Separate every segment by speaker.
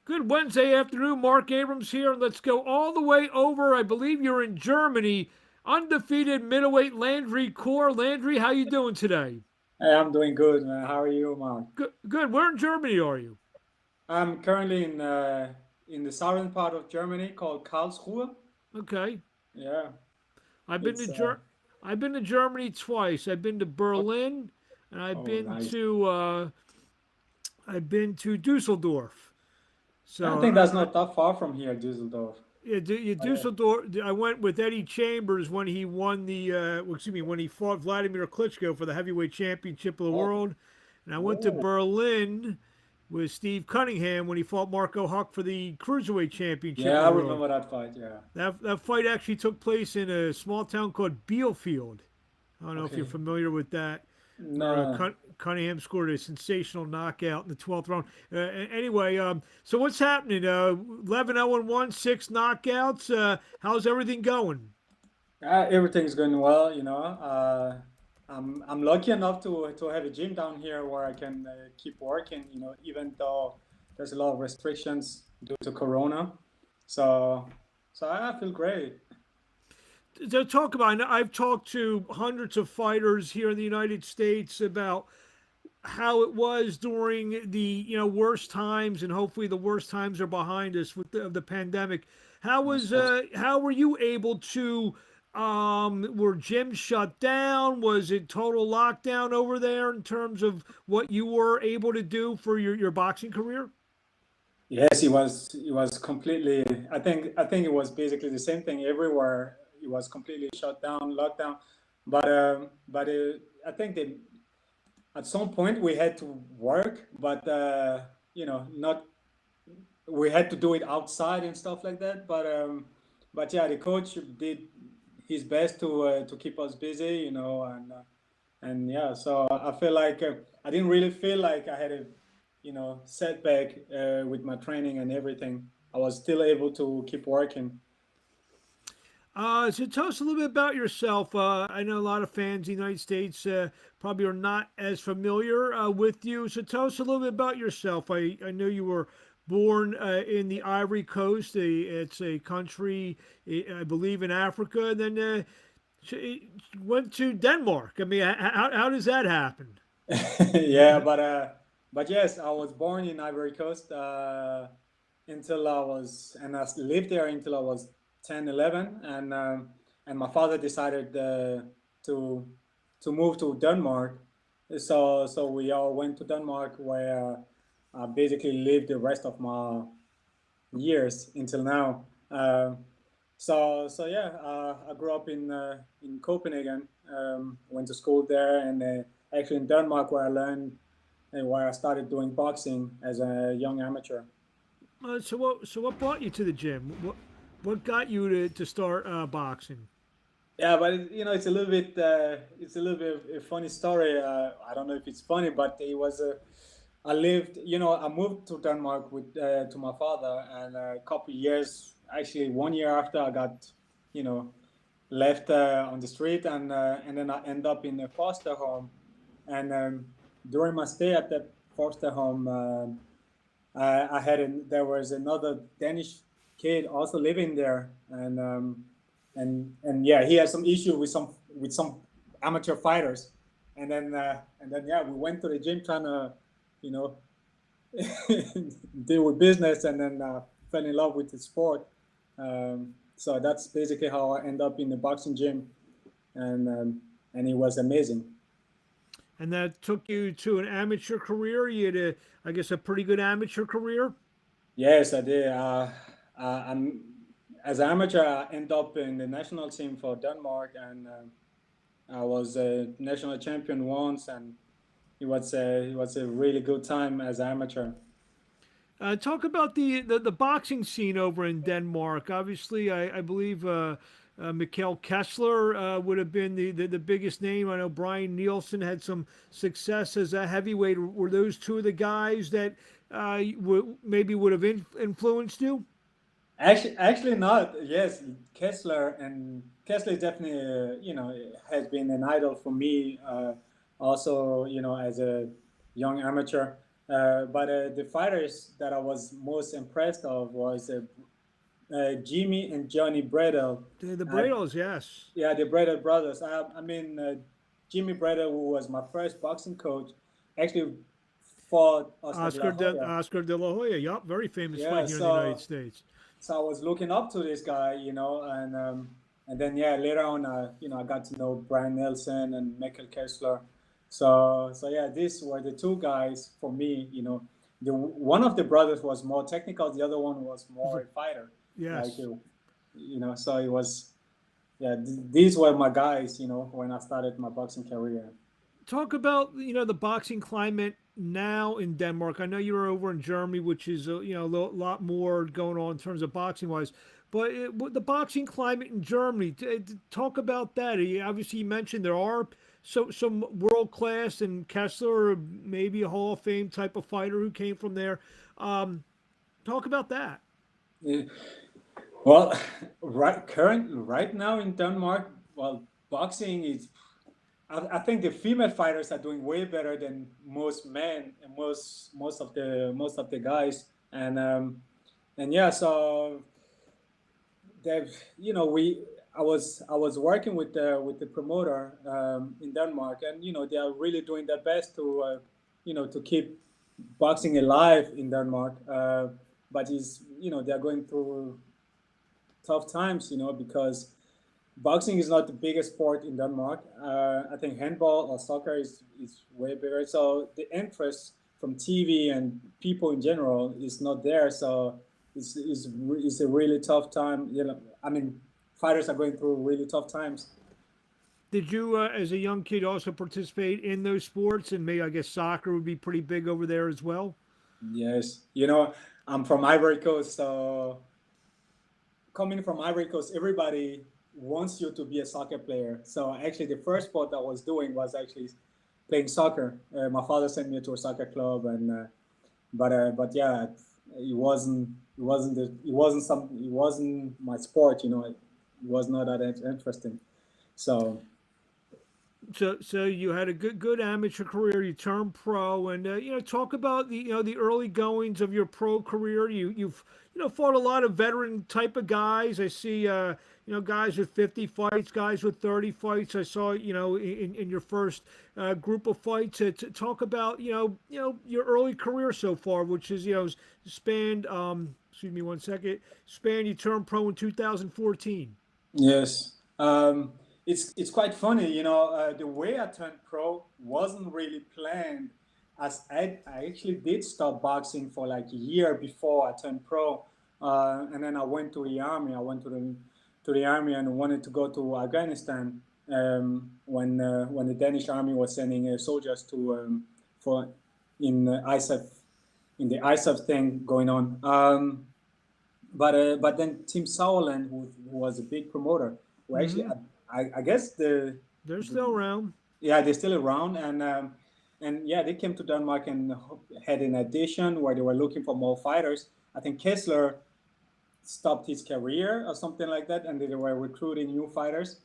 Speaker 1: Good Wednesday afternoon. Mark Abrams here. Let's go all the way over. I believe you're in Germany. Undefeated middleweight Landry Kore. Landry, how you doing today?
Speaker 2: Hey, I'm doing good, man. How are you, Mark?
Speaker 1: Good. Good. Where in Germany are you?
Speaker 2: I'm currently in the southern part of Germany called Karlsruhe.
Speaker 1: Okay.
Speaker 2: Yeah,
Speaker 1: I've been to
Speaker 2: it's
Speaker 1: I've been to Germany twice. I've been to
Speaker 2: oh,
Speaker 1: Berlin, and
Speaker 2: oh, nice.
Speaker 1: I've been to Dusseldorf.
Speaker 2: I
Speaker 1: So
Speaker 2: think that's not that far from here, Düsseldorf.
Speaker 1: Yeah,
Speaker 2: Oh, yeah.
Speaker 1: Dusseldorf. I went with Eddie Chambers when he won when he fought Vladimir Klitschko for the heavyweight championship of the
Speaker 2: Oh,
Speaker 1: world, and I went to
Speaker 2: oh,
Speaker 1: Berlin with Steve Cunningham when he fought Marco Huck for the cruiserweight championship
Speaker 2: yeah,
Speaker 1: of
Speaker 2: I
Speaker 1: the world.
Speaker 2: remember that fight. Yeah.
Speaker 1: That fight actually took place in a small town called Bielefeld. I don't know if you're
Speaker 2: Okay.
Speaker 1: familiar with that, where
Speaker 2: No.
Speaker 1: Cunningham scored a sensational knockout in the 12th round. Anyway, so what's happening? 11-0-1, six knockouts. How's everything going?
Speaker 2: Everything's going well. I'm lucky enough to have a gym down here where I can keep working. Even though there's a lot of restrictions due to Corona. So, so I feel great.
Speaker 1: To talk about, I've talked to hundreds of fighters here in the United States about how it was during the worst times, and hopefully the worst times are behind us with the pandemic.
Speaker 2: Yes, yes.
Speaker 1: How were you able to? Were gyms shut down? Was it total lockdown over there in terms of what you were able to do for your boxing career?
Speaker 2: Yes, it was. It was completely. I think it was basically the same thing everywhere. It was completely shut down, lockdown. But I think that at some point we had to work, but not. We had to do it outside and stuff like that. But yeah, the coach did his best to keep us busy, and yeah. So I feel like I didn't really feel like I had a setback with my training and everything. I was still able to keep working.
Speaker 1: So tell us a little bit about yourself. I know a lot of fans in the United States probably are not as familiar with you. So tell us a little bit about yourself. I know you were born in the Ivory Coast. It's a country, I believe, in Africa. And then went to Denmark. I mean, how does that happen?
Speaker 2: Yeah, but yes, I was born in Ivory Coast until I was, and I lived there until I was 10, 11, and my father decided to to move to Denmark. So we all went to Denmark, where I basically lived the rest of my years until now. So yeah, I grew up in Copenhagen, went to school there, and actually in Denmark, where I learned and where I started doing boxing as a young amateur.
Speaker 1: So what brought you to the gym? What got you to start boxing?
Speaker 2: Yeah, but it's a little bit a funny story. I don't know if it's funny, but it was a. I lived, I moved to Denmark with to my father, and a couple of years, actually 1 year after, I got, you know, left on the street, and then I end up in a foster home. And during my stay at that foster home, there was another Danish kid also living there, and yeah, he had some issue with some amateur fighters, and then yeah, we went to the gym trying to, you know, deal with business, and then fell in love with the sport. So that's basically how I end up in the boxing gym, and it was amazing.
Speaker 1: And that took you to an amateur career. You had I guess, a pretty good amateur career.
Speaker 2: Yes, I did. I'm as an amateur, I end up in the national team for Denmark, and I was a national champion once, and it was a really good time as an amateur.
Speaker 1: Talk about the boxing scene over in Denmark. Obviously, I believe Mikkel Kessler would have been the biggest name. I know Brian Nielsen had some success as a heavyweight. Were those two of the guys that maybe would have influenced you?
Speaker 2: Actually not. Yes, Kessler definitely, has been an idol for me. Also, as a young amateur. But the fighters that I was most impressed of was Jimmy and Johnny Bredel.
Speaker 1: The
Speaker 2: Uh,
Speaker 1: Bradles, yes.
Speaker 2: yeah, the Bredel brothers. I mean, Jimmy Bredel, who was my first boxing coach, actually fought Oscar De La Hoya.
Speaker 1: Oscar De La Hoya. Yup, very famous fight
Speaker 2: Yeah,
Speaker 1: here in the United
Speaker 2: so
Speaker 1: States.
Speaker 2: I was looking up to this guy, and then yeah, later on, I got to know Brian Nelson and Michael Kessler. So yeah, these were the two guys for me. The one of the brothers was more technical, the other one was more a fighter. Like
Speaker 1: Yes.
Speaker 2: so it was yeah. These were my guys. When I started my boxing career.
Speaker 1: Talk about the boxing climate now in Denmark. I know you were over in Germany, which is a lot more going on in terms of boxing wise. But the boxing climate in Germany, talk about that. Obviously, you mentioned there are some world class and Kessler, maybe a Hall of Fame type of fighter who came from there. Talk about that.
Speaker 2: Yeah. Well, right now in Denmark, well, boxing is. I think the female fighters are doing way better than most men and most of the guys, and yeah, so they've we I was working with the promoter in Denmark, and they are really doing their best to keep boxing alive in Denmark, but they're going through tough times, because boxing is not the biggest sport in Denmark. I think handball or soccer is way bigger. So the interest from TV and people in general is not there. So it's a really tough time. I mean, fighters are going through really tough times.
Speaker 1: Did you, as a young kid, also participate in those sports? And maybe I guess soccer would be pretty big over there as well.
Speaker 2: Yes, I'm from Ivory Coast, so coming from Ivory Coast, everybody wants you to be a soccer player. So actually, the first sport I was doing was actually playing soccer. My father sent me to a soccer club, but yeah, it wasn't my sport. It was not that interesting. So
Speaker 1: So you had a good amateur career. You turned pro, and talk about the early goings of your pro career. You've fought a lot of veteran type of guys. I see guys with 50 fights, guys with 30 fights. I saw in your first group of fights. To talk about your early career so far, which is spanned. Excuse me one second. Spanned. You turned pro in 2014.
Speaker 2: yes. It's quite funny, the way I turned pro wasn't really planned, as I actually did stop boxing for like a year before I turned pro, and then I went to the army. I went to the army and wanted to go to Afghanistan, when the Danish army was sending soldiers to for in ISAF in the ISAF thing going on. But then Tim Sauerland, who was a big promoter, who actually
Speaker 1: Mm-hmm.
Speaker 2: I guess
Speaker 1: They're
Speaker 2: the
Speaker 1: still around.
Speaker 2: yeah, they're still around, and yeah, they came to Denmark and had an audition where they were looking for more fighters. I think Kessler stopped his career or something like that, and they were recruiting new fighters.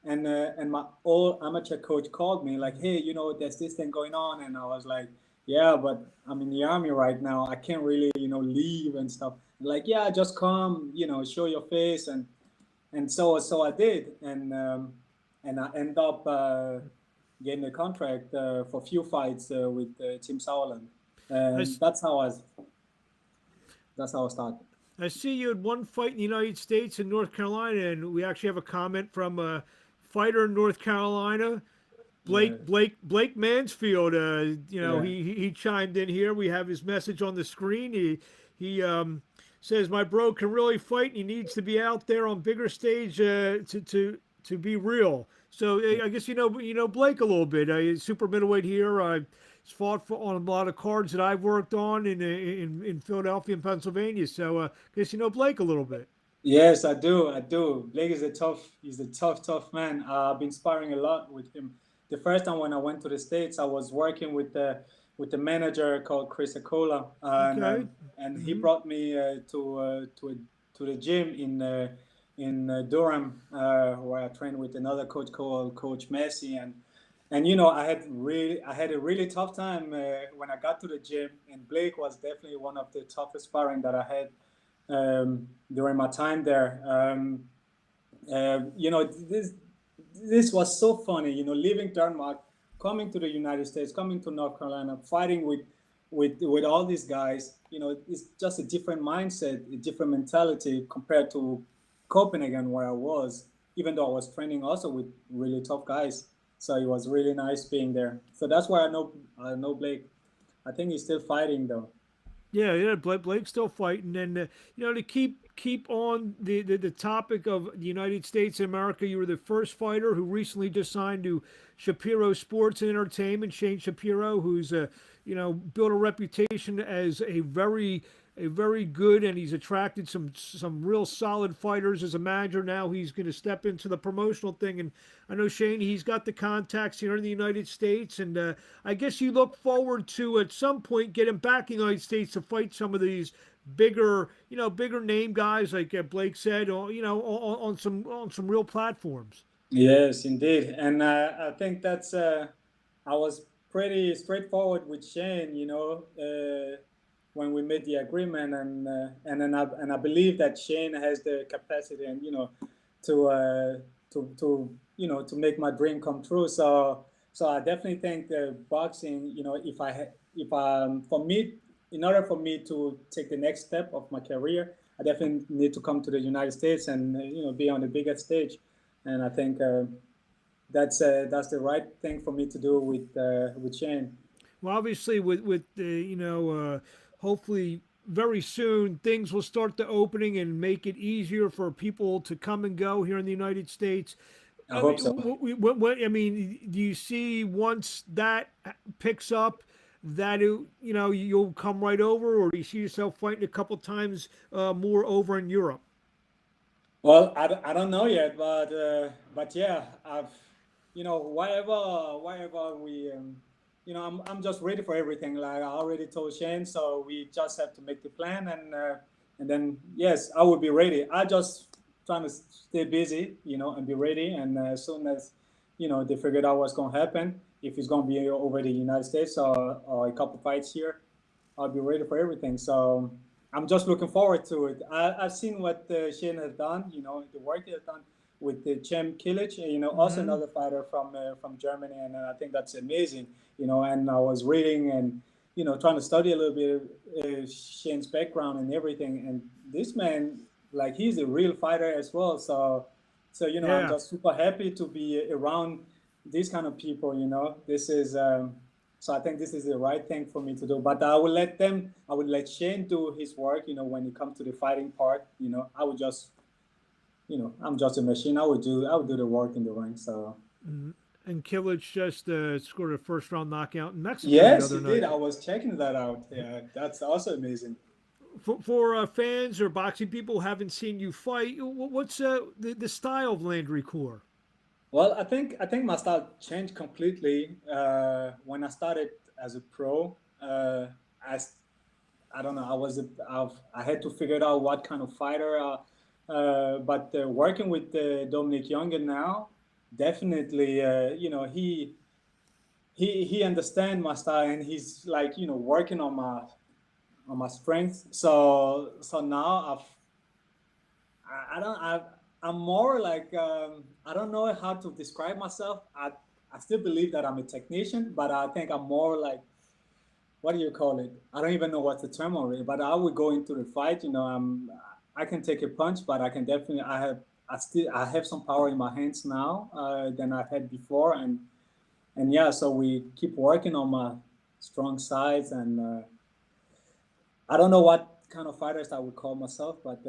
Speaker 2: And my old amateur coach called me like, hey, there's this thing going on, and I was like, yeah, but I'm in the army right now. I can't really leave and stuff. Like, yeah, just come, show your face, and so I did, and I end up getting a contract for a few fights with Tim Sauerland,
Speaker 1: I,
Speaker 2: and that's how I started.
Speaker 1: I see you had one fight in the United States and North Carolina, and we actually have a comment from a fighter in North Carolina,
Speaker 2: Yeah,
Speaker 1: Blake Mansfield.
Speaker 2: yeah,
Speaker 1: He chimed in here. We have his message on the screen. He says my bro can really fight, and he needs to be out there on bigger stage to be real. So I guess Blake a little bit. He's super middleweight here. He's fought on a lot of cards that I've worked on in Philadelphia and Pennsylvania. So I guess Blake a little bit.
Speaker 2: yes, I do. Blake is he's a tough man. I've been sparring a lot with him. The first time when I went to the States, I was working with the manager called Chris Acola,
Speaker 1: Okay.
Speaker 2: and he
Speaker 1: Hmm.
Speaker 2: brought me to the gym in Durham, where I trained with another coach called Coach Messi, and I had a really tough time when I got to the gym, and Blake was definitely one of the toughest sparring that I had during my time there. You know, this was so funny. You know, leaving Denmark, coming to the United States, coming to North Carolina, fighting with all these guys. You know, it's just a different mindset, a different mentality compared to Copenhagen, where I was. Even though I was training also with really tough guys, so it was really nice being there. So that's why I know Blake. I think he's still fighting though.
Speaker 1: Yeah, yeah, Blake's still fighting, and you know, to keep on the topic of the United States of America, you were the first fighter who recently just signed to Shapiro Sports and Entertainment. Shane Shapiro, who's you know, built a reputation as a very good, and he's attracted some real solid fighters as a manager. Now he's going to step into the promotional thing, and I know Shane, he's got the contacts here in the United States, and I guess you look forward to at some point getting back in the United States to fight some of these bigger, you know, bigger name guys like Blake said, or you know, on some real platforms.
Speaker 2: Yes, indeed, and I think that's I was pretty straightforward with Shane. You know, when we made the agreement, and I believe that Shane has the capacity and to uh, to to make my dream come true. So I definitely think boxing. You know, if for me, in order for me to take the next step of my career, I definitely need to come to the United States and be on the biggest stage. And I think that's the right thing for me to do with Shane.
Speaker 1: Well, obviously, with you know, hopefully very soon things will start to opening and make it easier for people to come and go here in the United States.
Speaker 2: I
Speaker 1: I
Speaker 2: hope
Speaker 1: mean,
Speaker 2: so.
Speaker 1: I mean, do you see once that picks up that you know, you'll come right over, or do you see yourself fighting a couple times more over in Europe?
Speaker 2: Well, I don't know yet, but yeah, I've whatever we I'm just ready for everything. Like I already told Shane, so we just have to make the plan and then yes, I will be ready. I just trying to stay busy, and be ready. And as soon as they figured out what's gonna happen, if it's gonna be over the United States or a couple fights here, I'll be ready for everything. So I'm just looking forward to it. I've seen what Shane has done, the work he has done with the Cem Kilic, also
Speaker 1: Mm-hmm.
Speaker 2: another fighter from Germany, and I think that's amazing. And I was reading and trying to study a little bit Shane's background and everything, and this man, like, he's a real fighter as well. So I'm
Speaker 1: Yeah.
Speaker 2: just super happy to be around these kind of people. This is. So I think this is the right thing for me to do. But I would let Shane do his work, when it comes to the fighting part. I would just, I'm just a machine. I would do the work in the ring. So
Speaker 1: Mm-hmm. And Kilic just scored a first round knockout in Mexico the
Speaker 2: yes,
Speaker 1: other
Speaker 2: he did.
Speaker 1: night.
Speaker 2: I was checking that out. Yeah, that's also amazing.
Speaker 1: For fans or boxing people who haven't seen you fight, what's the style of Landry Kore?
Speaker 2: Well, I think my style changed completely when I started as a pro. As I don't know, I had to figure out what kind of fighter. But working with Dominic Younger now, definitely, he understands my style, and he's like working on my strengths. So now I don't I'm more like I don't know how to describe myself. I still believe that I'm a technician, but I think I'm more like, what do you call it? I don't even know what's the term of it. But I would go into the fight. I can take a punch, but I can definitely I have some power in my hands now than I had before, and yeah. So we keep working on my strong sides, and I don't know what kind of fighters I would call myself, but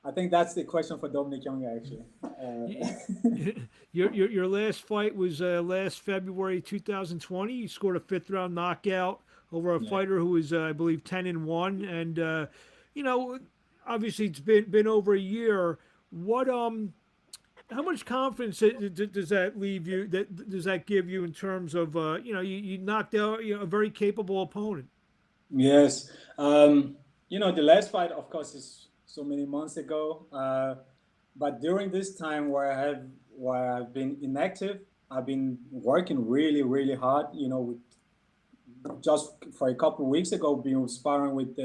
Speaker 2: I think that's the question for Dominic Young actually.
Speaker 1: Your last fight was last February 2020. You scored a fifth round knockout over a
Speaker 2: Yeah.
Speaker 1: fighter who was, I believe, 10-1, and you know, obviously it's been over a year. What how much confidence does that leave you? That does that give you in terms of you know, you knocked out, you know, a very capable opponent.
Speaker 2: Yes. The last fight, of course, is so many months ago. But during this time where I've been inactive, I've been working really, really hard. Just for a couple of weeks ago, been sparring with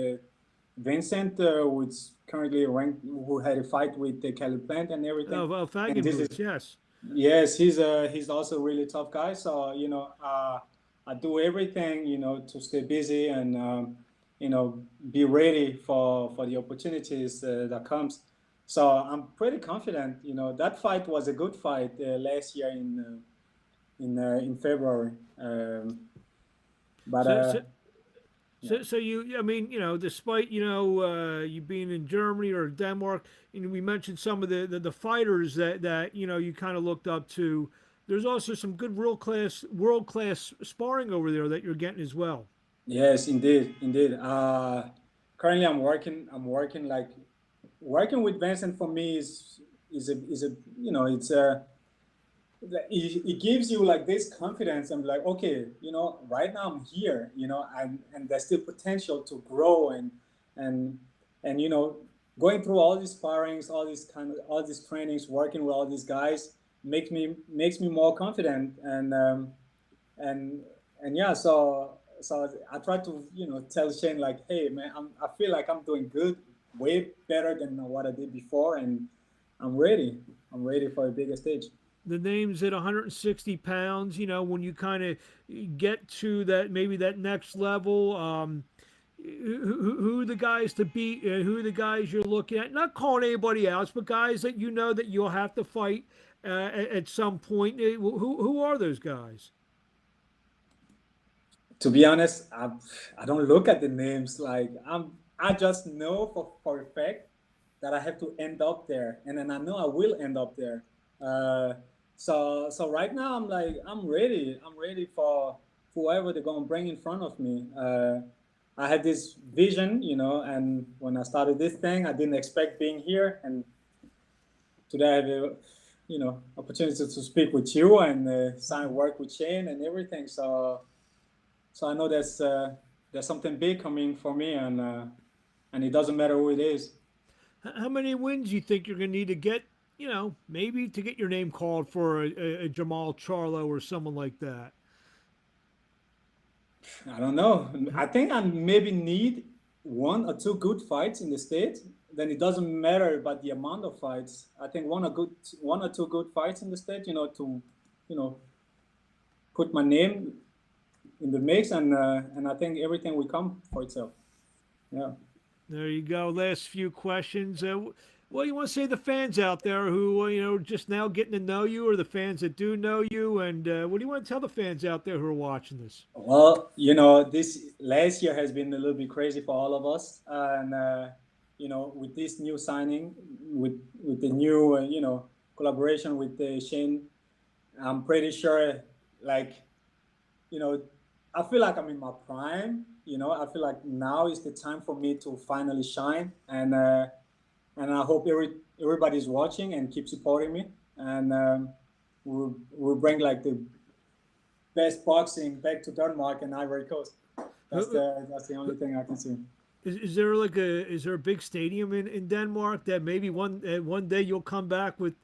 Speaker 2: Vincent, who's currently ranked, who had a fight with Kelly Plant and everything.
Speaker 1: Oh, well,
Speaker 2: And this is,
Speaker 1: Fagenbush, yes.
Speaker 2: yes, he's also a really tough guy. So I do everything to stay busy and be ready for the opportunities that comes. So I'm pretty confident. That fight was a good fight last year in February. But
Speaker 1: So, so,
Speaker 2: yeah.
Speaker 1: so you, I mean, despite you being in Germany or Denmark, and we mentioned some of the fighters that you kind of looked up to. There's also some good world class sparring over there that you're getting as well.
Speaker 2: Yes, indeed, indeed. Currently, I'm working like working with Vincent for me is a it's a it gives you like this confidence. I'm like, okay, right now I'm here, and there's still potential to grow and and going through all these sparrings, all these trainings, working with all these guys makes me more confident and yeah. So I try to tell Shane like, hey man, I feel like I'm doing good, way better than what I did before, and I'm ready. I'm ready for a bigger stage.
Speaker 1: The names at 160 pounds, when you kind of get to that, maybe that next level, who are the guys to beat, who are the guys you're looking at? Not calling anybody else, but guys that that you'll have to fight at some point. Who are those guys?
Speaker 2: To be honest, I don't look at the names. Like I just know for a fact that I have to end up there, and then I know I will end up there. Uh, so right now I'm like I'm ready. I'm ready for whoever they're gonna bring in front of me. I had this vision, and when I started this thing, I didn't expect being here, and today I have a opportunity to speak with you and sign work with Shane and everything. So I know there's something big coming for me, and it doesn't matter who it is.
Speaker 1: How many wins do you think you're going to need to get? Maybe to get your name called for a Jamal Charlo or someone like that.
Speaker 2: I don't know. I think I maybe need one or two good fights in the state. Then it doesn't matter about the amount of fights. I think one or two good fights in the state, to you know put my name in the mix, and I think everything will come for itself. Yeah.
Speaker 1: There you go. Last few questions. Well, you want to say the fans out there who just now getting to know you, or the fans that do know you, and what do you want to tell the fans out there who are watching this?
Speaker 2: Well, this last year has been a little bit crazy for all of us, and with this new signing, with the new collaboration with Shane, I'm pretty sure, like, I feel like I'm in my prime. I feel like now is the time for me to finally shine, and I hope everybody's watching and keep supporting me, and we'll bring like the best boxing back to Denmark and Ivory Coast. That's the only thing I can see.
Speaker 1: Is there a big stadium in Denmark that maybe one day you'll come back with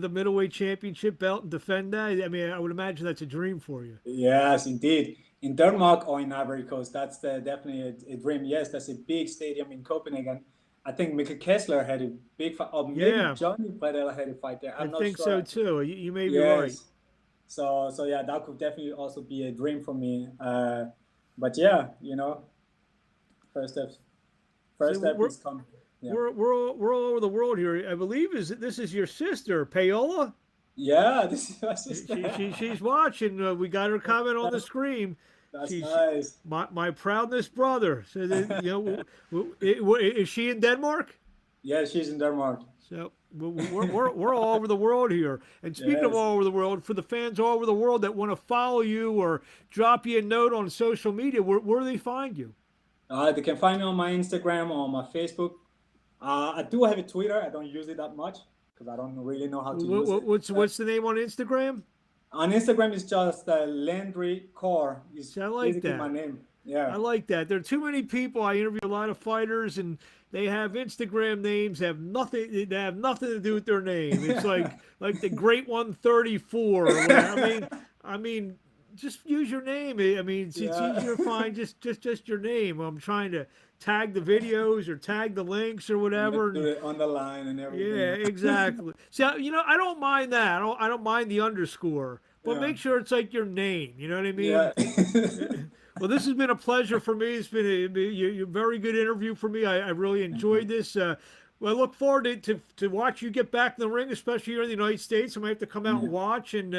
Speaker 1: a middleweight championship belt and defend that? I mean, I would imagine that's a dream for you.
Speaker 2: Yes, indeed. In Denmark or in Ivory Coast, that's definitely a dream. Yes, that's a big stadium in Copenhagen. I think Mikkel Kessler had a big fight, or maybe
Speaker 1: Yeah,
Speaker 2: Johnny Bradell had a fight there.
Speaker 1: I
Speaker 2: I'm not
Speaker 1: think so
Speaker 2: sure.
Speaker 1: too. You may be right.
Speaker 2: Yes. So yeah, that could definitely also be a dream for me. But yeah, first steps. First
Speaker 1: So
Speaker 2: step is come. Yeah.
Speaker 1: we're all over the world here. I believe this is your sister, Paola.
Speaker 2: Yeah, this is my
Speaker 1: She,
Speaker 2: sister.
Speaker 1: she's watching. We got her comment on the
Speaker 2: That's,
Speaker 1: screen.
Speaker 2: that's
Speaker 1: She's
Speaker 2: nice.
Speaker 1: my proudest brother. So that, is she in Denmark?
Speaker 2: Yeah, she's in Denmark.
Speaker 1: So we're all over the world here. And speaking of
Speaker 2: Yes.
Speaker 1: all over the world, for the fans all over the world that want to follow you or drop you a note on social media, where do they find you?
Speaker 2: They can find me on my Instagram or on my Facebook. I do have a Twitter. I don't use it that much because I don't really know how to use it.
Speaker 1: What's the name on Instagram?
Speaker 2: On Instagram, it's just Landry Kore. Is
Speaker 1: See, I like
Speaker 2: basically
Speaker 1: that.
Speaker 2: my name. Yeah.
Speaker 1: I like that. There are too many people. I interview a lot of fighters, and they have Instagram names have nothing. They have nothing to do with their name. It's like the Great 134 or whatever. I mean, just use your name. I mean, it's
Speaker 2: Yeah.
Speaker 1: easier to find just your name. I'm trying to tag the videos or tag the links or
Speaker 2: And
Speaker 1: whatever.
Speaker 2: do it on the line and
Speaker 1: Yeah,
Speaker 2: everything.
Speaker 1: exactly. So, I don't mind that. I don't mind the underscore, but
Speaker 2: Yeah.
Speaker 1: make sure it's like your name. You know what I mean?
Speaker 2: Yeah.
Speaker 1: Well, this has been a pleasure for me. It's been a very good interview for me. I really enjoyed this. Well, I look forward to watch you get back in the ring, especially here in the United States. I might have to come out and watch and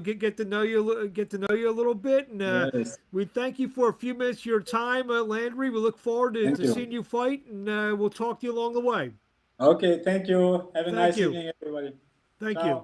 Speaker 1: get to know you a little bit. And
Speaker 2: Yes.
Speaker 1: we thank you for a few minutes of your time, Landry. We look forward
Speaker 2: Thank
Speaker 1: to
Speaker 2: you.
Speaker 1: seeing you fight, and we'll talk to you along the way.
Speaker 2: Okay. Thank you. Have a
Speaker 1: Thank
Speaker 2: nice
Speaker 1: you.
Speaker 2: evening, everybody.
Speaker 1: Thank
Speaker 2: Ciao.
Speaker 1: you.